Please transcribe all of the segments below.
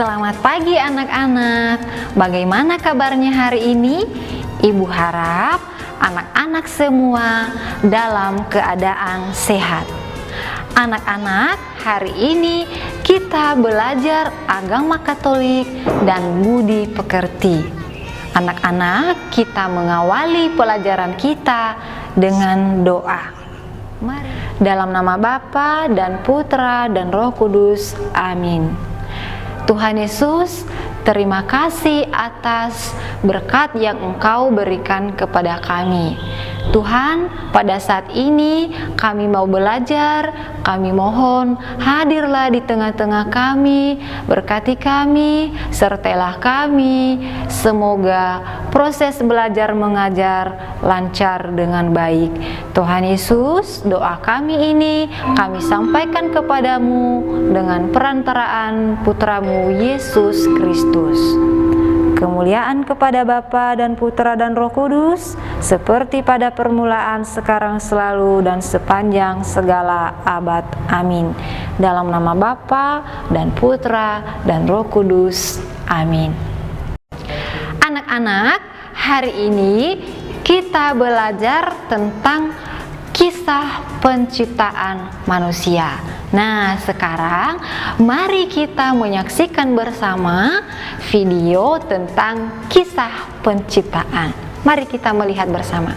Selamat pagi anak-anak. Bagaimana kabarnya hari ini? Ibu harap anak-anak semua dalam keadaan sehat. Anak-anak, hari ini kita belajar agama Katolik dan budi pekerti. Anak-anak, kita mengawali pelajaran kita dengan doa. Mari. Dalam nama Bapa dan Putra dan Roh Kudus. Amin. Tuhan Yesus, terima kasih atas berkat yang Engkau berikan kepada kami. Tuhan, pada saat ini kami mau belajar, kami mohon hadirlah di tengah-tengah kami, berkati kami, sertailah kami. Semoga proses belajar mengajar lancar dengan baik. Tuhan Yesus, doa kami ini kami sampaikan kepadamu dengan perantaraan Putramu Yesus Kristus. Kemuliaan kepada Bapa dan Putra dan Roh Kudus, seperti pada permulaan, sekarang, selalu, dan sepanjang segala abad. Amin. Dalam nama Bapa dan Putra dan Roh Kudus. Amin. Anak-anak, hari ini kita belajar tentang kisah penciptaan manusia. Nah, sekarang mari kita menyaksikan bersama video tentang kisah penciptaan. Mari kita melihat bersama.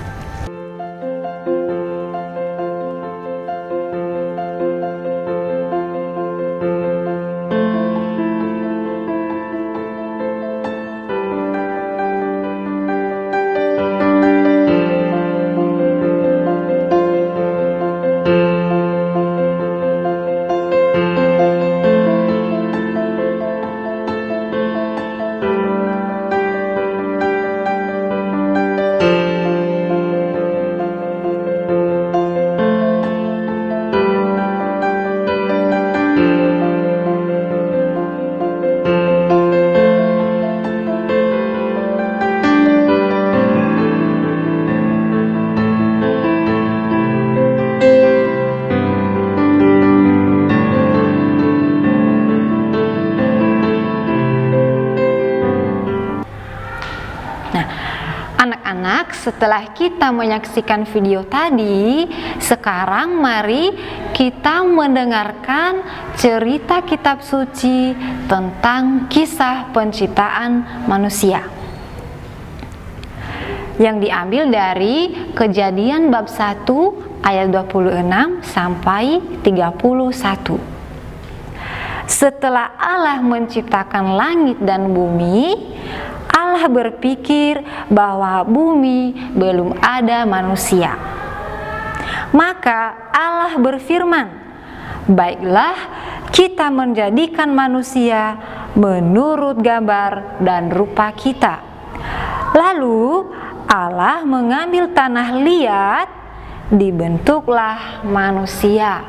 Anak-anak, setelah kita menyaksikan video tadi, sekarang mari kita mendengarkan cerita kitab suci tentang kisah penciptaan manusia yang diambil dari Kejadian bab 1 ayat 26 sampai 31. Setelah Allah menciptakan langit dan bumi, Allah berpikir bahwa bumi belum ada manusia. Maka Allah berfirman, "Baiklah, kita menjadikan manusia menurut gambar dan rupa kita." Lalu Allah mengambil tanah liat, dibentuklah manusia.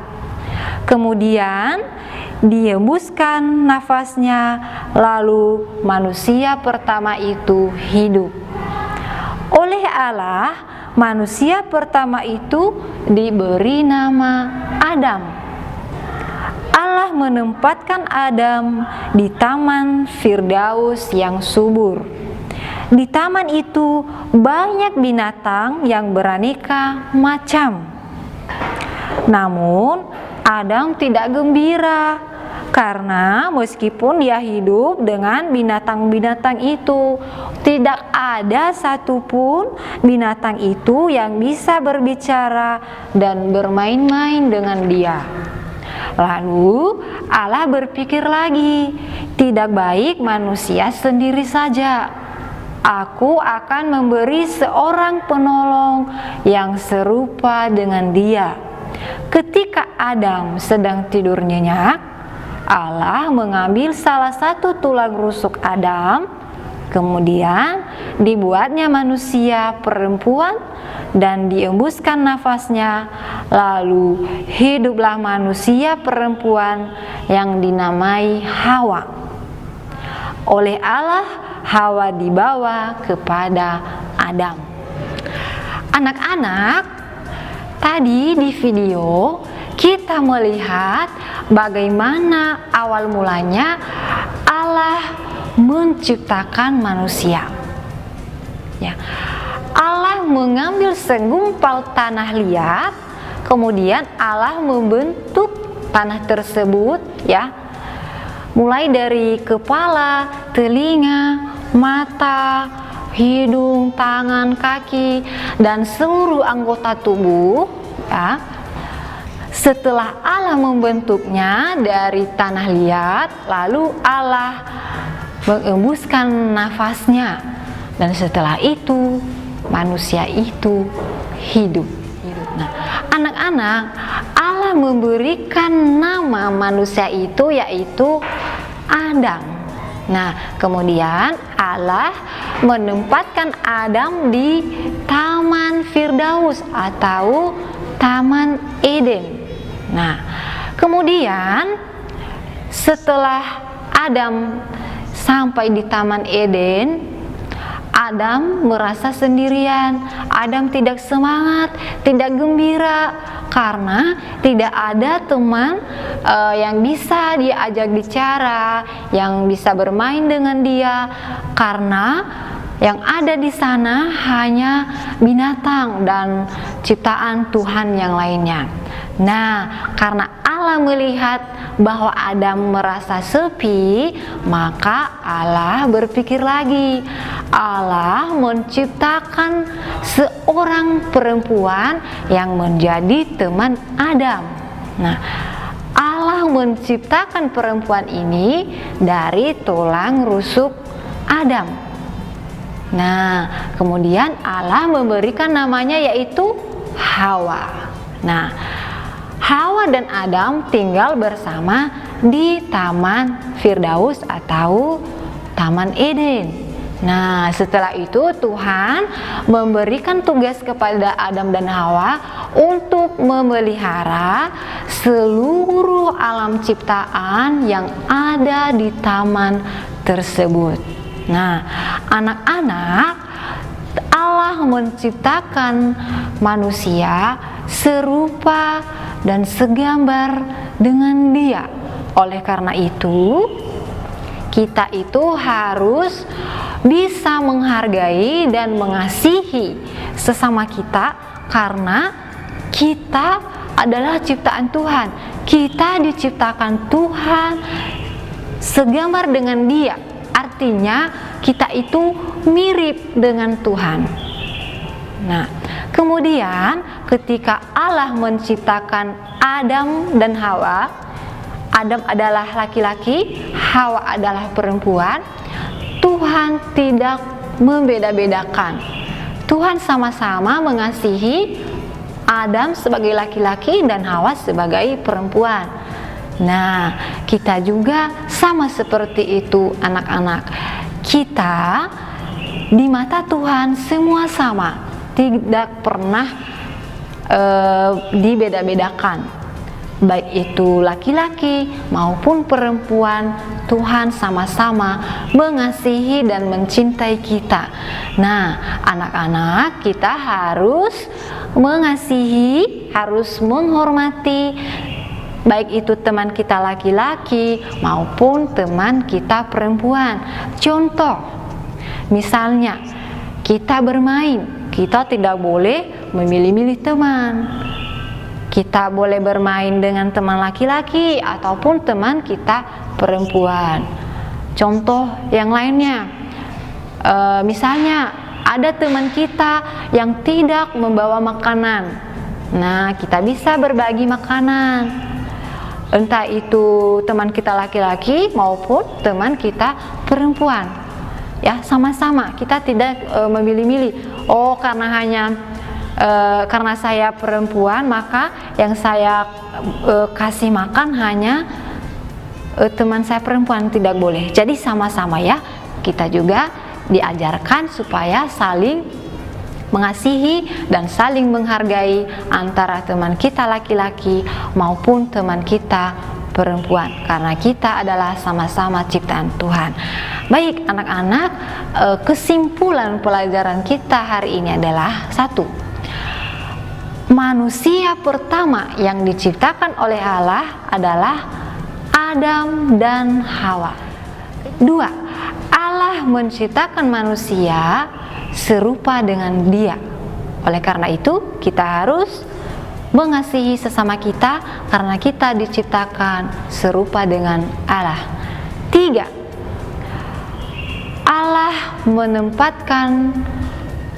Kemudian dihembuskan nafasnya, lalu manusia pertama itu hidup. Oleh Allah, manusia pertama itu diberi nama Adam. Allah menempatkan Adam di taman Firdaus yang subur. Di taman itu banyak binatang yang beraneka macam. Namun Adam tidak gembira karena meskipun dia hidup dengan binatang-binatang itu, tidak ada satupun binatang itu yang bisa berbicara dan bermain-main dengan dia. Lalu Allah berpikir lagi, tidak baik manusia sendiri saja. Aku akan memberi seorang penolong yang serupa dengan dia. Ketika Adam sedang tidur nyenyak, Allah mengambil salah satu tulang rusuk Adam, kemudian dibuatnya manusia perempuan dan diembuskan nafasnya, lalu hiduplah manusia perempuan yang dinamai Hawa. Oleh Allah, Hawa dibawa kepada Adam. Anak-anak, tadi di video kita melihat bagaimana awal mulanya Allah Allah menciptakan manusia. Ya. Allah mengambil segumpal tanah liat, kemudian Allah membentuk tanah tersebut, ya. Mulai dari kepala, telinga, mata, hidung, tangan, kaki, dan seluruh anggota tubuh, ya. Setelah Allah membentuknya dari tanah liat, lalu Allah mengembuskan nafasnya, dan setelah itu manusia itu hidup. Nah, anak-anak, Allah memberikan nama manusia itu yaitu Adam. Nah, kemudian Allah menempatkan Adam di Taman Firdaus atau Taman Eden. Nah, kemudian setelah Adam sampai di Taman Eden, Adam merasa sendirian. Adam tidak semangat, tidak gembira, karena tidak ada teman yang bisa diajak bicara, yang bisa bermain dengan dia, karena yang ada di sana hanya binatang dan ciptaan Tuhan yang lainnya. Nah, karena Allah melihat bahwa Adam merasa sepi, maka Allah berpikir lagi. Allah menciptakan seorang perempuan yang menjadi teman Adam. Nah, Allah menciptakan perempuan ini dari tulang rusuk Adam. Nah, kemudian Allah memberikan namanya yaitu Hawa. Nah, Hawa dan Adam tinggal bersama di Taman Firdaus atau Taman Eden. Nah, setelah itu Tuhan memberikan tugas kepada Adam dan Hawa untuk memelihara seluruh alam ciptaan yang ada di taman tersebut. Nah, anak-anak, Allah menciptakan manusia serupa dan segambar dengan Dia. Oleh karena itu, kita itu harus bisa menghargai dan mengasihi sesama kita, karena kita adalah ciptaan Tuhan. Kita diciptakan Tuhan segambar dengan Dia. Artinya kita itu mirip dengan Tuhan. Nah, kemudian ketika Allah menciptakan Adam dan Hawa, Adam adalah laki-laki, Hawa adalah perempuan, Tuhan tidak membeda-bedakan. Tuhan sama-sama mengasihi Adam sebagai laki-laki dan Hawa sebagai perempuan. Nah, kita juga sama seperti itu, anak-anak. Kita di mata Tuhan semua sama, tidak pernah dibeda-bedakan. Baik itu laki-laki maupun perempuan, Tuhan sama-sama mengasihi dan mencintai kita. Nah, anak-anak, kita harus mengasihi, harus menghormati, baik itu teman kita laki-laki maupun teman kita perempuan. Contoh, misalnya kita bermain, kita tidak boleh memilih-milih teman. Kita boleh bermain dengan teman laki-laki ataupun teman kita perempuan. Contoh yang lainnya, misalnya ada teman kita yang tidak membawa makanan. Nah, kita bisa berbagi makanan. Entah itu teman kita laki-laki maupun teman kita perempuan. Ya, sama-sama, kita tidak memilih-milih. Oh, karena saya perempuan, maka yang saya kasih makan hanya teman saya perempuan, tidak boleh. Jadi sama-sama ya, kita juga diajarkan supaya saling mengasihi dan saling menghargai antara teman kita laki-laki maupun teman kita perempuan, karena kita adalah sama-sama ciptaan Tuhan. Baik anak-anak, kesimpulan pelajaran kita hari ini adalah satu, manusia pertama yang diciptakan oleh Allah adalah Adam dan Hawa. 2. Allah menciptakan manusia serupa dengan Dia. Oleh karena itu, kita harus mengasihi sesama kita karena kita diciptakan serupa dengan Allah. 3. Allah menempatkan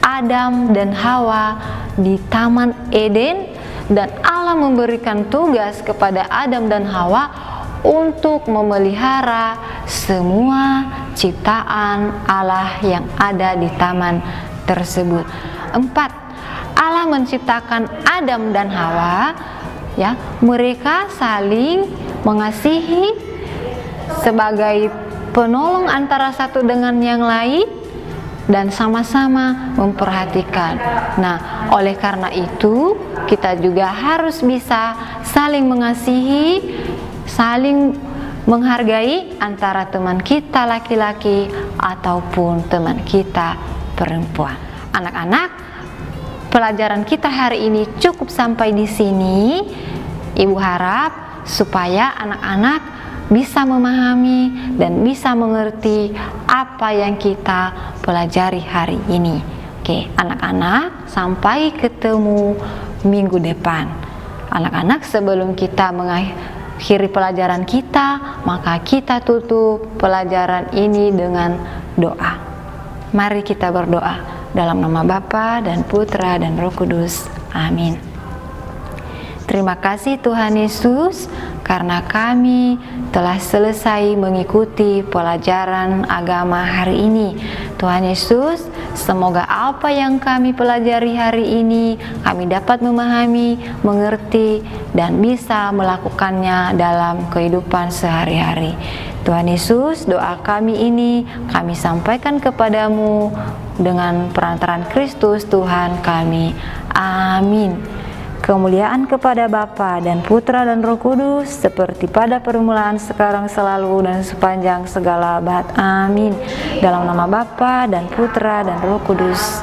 Adam dan Hawa di Taman Eden, dan Allah memberikan tugas kepada Adam dan Hawa untuk memelihara semua ciptaan Allah yang ada di taman tersebut. 4. Allah menciptakan Adam dan Hawa, ya, mereka saling mengasihi sebagai penolong antara satu dengan yang lain dan sama-sama memperhatikan. Nah, oleh karena itu kita juga harus bisa saling mengasihi, saling menghargai antara teman kita laki-laki ataupun teman kita perempuan. Anak-anak, pelajaran kita hari ini cukup sampai di sini. Ibu harap supaya anak-anak bisa memahami dan bisa mengerti apa yang kita pelajari hari ini. Oke, anak-anak, sampai ketemu minggu depan. Anak-anak, sebelum kita mengakhiri pelajaran kita, maka kita tutup pelajaran ini dengan doa. Mari kita berdoa. Dalam nama Bapa dan Putra dan Roh Kudus. Amin. Terima kasih Tuhan Yesus, karena kami telah selesai mengikuti pelajaran agama hari ini. Tuhan Yesus, semoga apa yang kami pelajari hari ini kami dapat memahami, mengerti, dan bisa melakukannya dalam kehidupan sehari-hari. Tuhan Yesus, doa kami ini kami sampaikan kepadamu dengan perantaran Kristus Tuhan kami. Amin. Kemuliaan kepada Bapa dan Putra dan Roh Kudus, seperti pada permulaan, sekarang, selalu, dan sepanjang segala abad. Amin. Dalam nama Bapa dan Putra dan Roh Kudus.